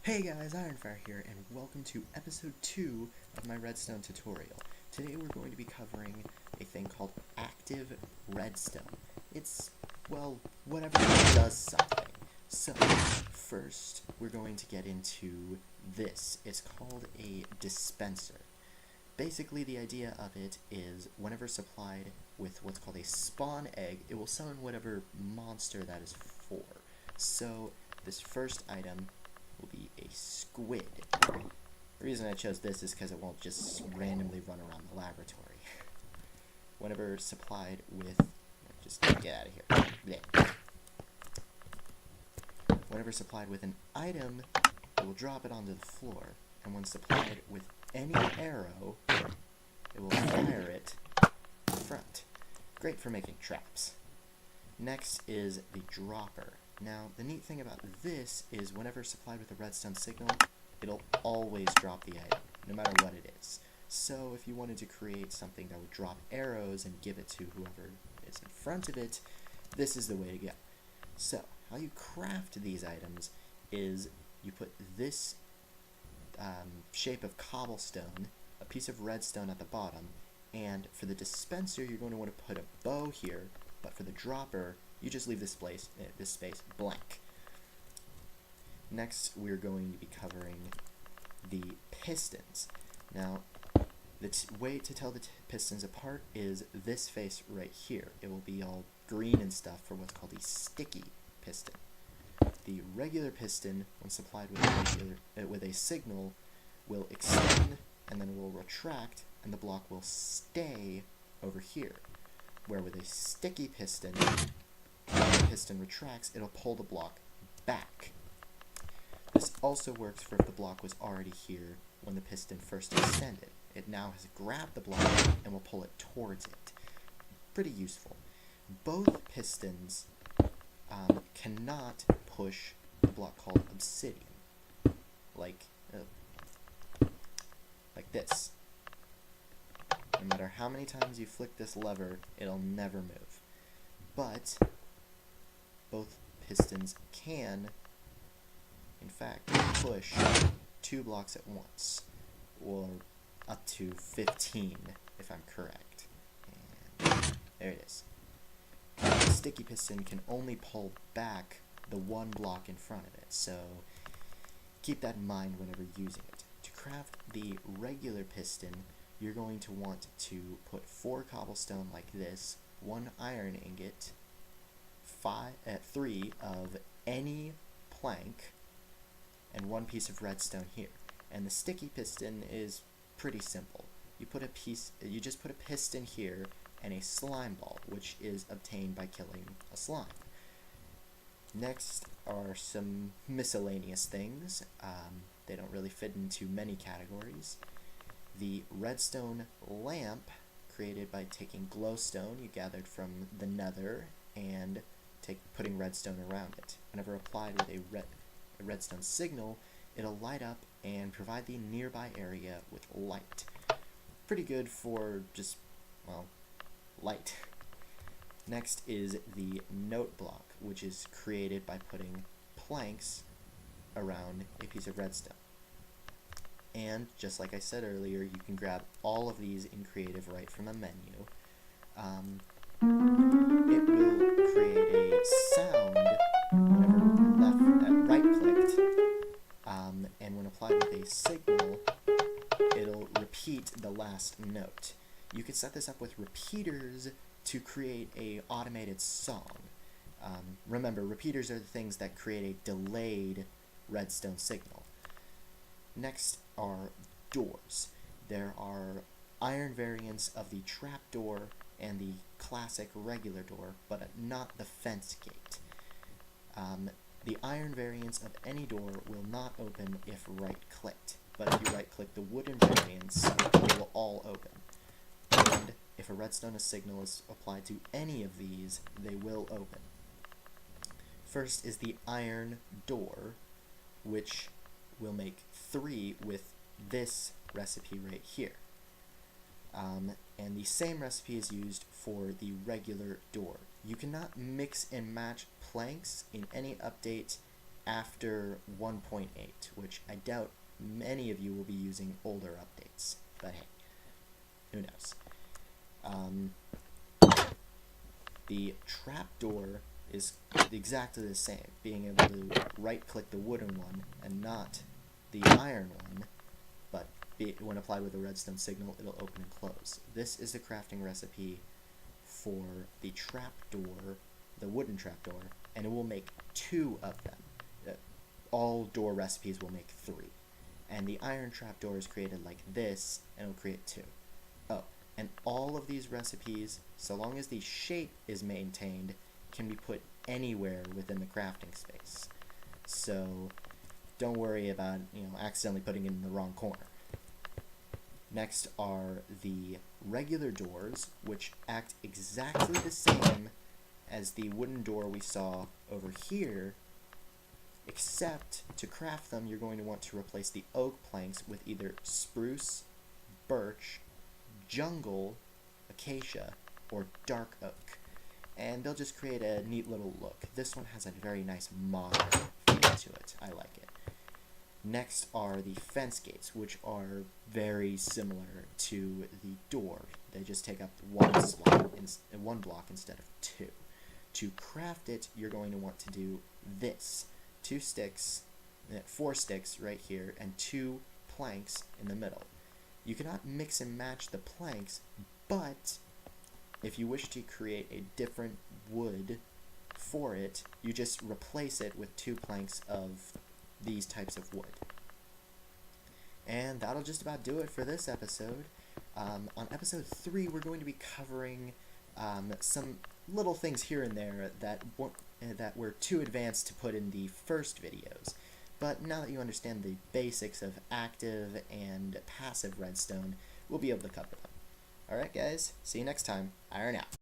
Hey guys, Ironfire here, and welcome to episode 2 of my redstone tutorial. Today we're going to be covering a thing called Active Redstone. It's, well, whatever does something. So, first we're going to get into this. It's called a dispenser. Basically, the idea of it is whenever supplied with what's called a spawn egg, it will summon whatever monster that is for. So, this first item will be a squid. The reason I chose this is because it won't just randomly run around the laboratory. Whenever supplied with... just get out of here. Blech. Whenever supplied with an item, it will drop it onto the floor, and when supplied with any arrow, it will fire it in front. Great for making traps. Next is the dropper. Now, the neat thing about this is whenever supplied with a redstone signal, it'll always drop the item, no matter what it is. So if you wanted to create something that would drop arrows and give it to whoever is in front of it, this is the way to go. So, how you craft these items is you put this shape of cobblestone, a piece of redstone at the bottom, and for the dispenser you're going to want to put a bow here, but for the dropper you just leave this space blank. Next, we're going to be covering the pistons. Now, the way to tell the pistons apart is this face right here. It will be all green and stuff for what's called a sticky piston. The regular piston, when supplied with a signal, will extend and then will retract, and the block will stay over here. Where with a sticky piston, when the piston retracts, it'll pull the block back. This also works for if the block was already here when the piston first extended. It now has grabbed the block and will pull it towards it. Pretty useful. Both pistons cannot push the block called obsidian, like this. No matter how many times you flick this lever, it'll never move. But both pistons can, in fact, push 2 blocks at once, or up to 15, if I'm correct. And there it is. The sticky piston can only pull back the 1 block in front of it, so keep that in mind whenever using it. To craft the regular piston, you're going to want to put 4 cobblestone like this, 1 iron ingot, 3 of any plank, and 1 piece of redstone here. And the sticky piston is pretty simple. You just put a piston here and a slime ball, which is obtained by killing a slime. Next are some miscellaneous things. They don't really fit into many categories. The redstone lamp, created by taking glowstone you gathered from the nether and putting redstone around it. Whenever applied with a redstone signal, it'll light up and provide the nearby area with light. Pretty good for just, well, light. Next is the note block, which is created by putting planks around a piece of redstone. And, just like I said earlier, you can grab all of these in Creative right from the menu. It will create a sound whenever right-clicked, and when applied with a signal, it'll repeat the last note. You can set this up with repeaters to create a automated song. Remember, repeaters are the things that create a delayed redstone signal. Next are doors. There are iron variants of the trapdoor and the classic regular door, but not the fence gate. The iron variants of any door will not open if right-clicked, but if you right-click the wooden variants, they will all open. And if a redstone signal is applied to any of these, they will open. First is the iron door, which will make 3 with this recipe right here. And the same recipe is used for the regular door. You cannot mix and match planks in any update after 1.8, which I doubt many of you will be using older updates, but hey, who knows. The trapdoor is exactly the same, being able to right-click the wooden one and not the iron one, but when applied with a redstone signal, it'll open and close. This is the crafting recipe for the trapdoor, the wooden trapdoor, and it will make 2 of them. All door recipes will make 3. And the iron trapdoor is created like this, and it'll create 2. Oh, and all of these recipes, so long as the shape is maintained, can be put anywhere within the crafting space. So don't worry about, accidentally putting it in the wrong corner. Next are the regular doors, which act exactly the same as the wooden door we saw over here, except to craft them, you're going to want to replace the oak planks with either spruce, birch, jungle, acacia, or dark oak. And they'll just create a neat little look. This one has a very nice modern feel to it. I like it. Next are the fence gates, which are very similar to the door. They just take up one block instead of 2. To craft it, you're going to want to do this. 4 sticks right here, and 2 planks in the middle. You cannot mix and match the planks, but if you wish to create a different wood for it, you just replace it with 2 planks of these types of wood. And that'll just about do it for this episode. On episode 3, we're going to be covering some little things here and there that were too advanced to put in the first videos. But now that you understand the basics of active and passive redstone, we'll be able to cover them. Alright guys, see you next time. Iron out.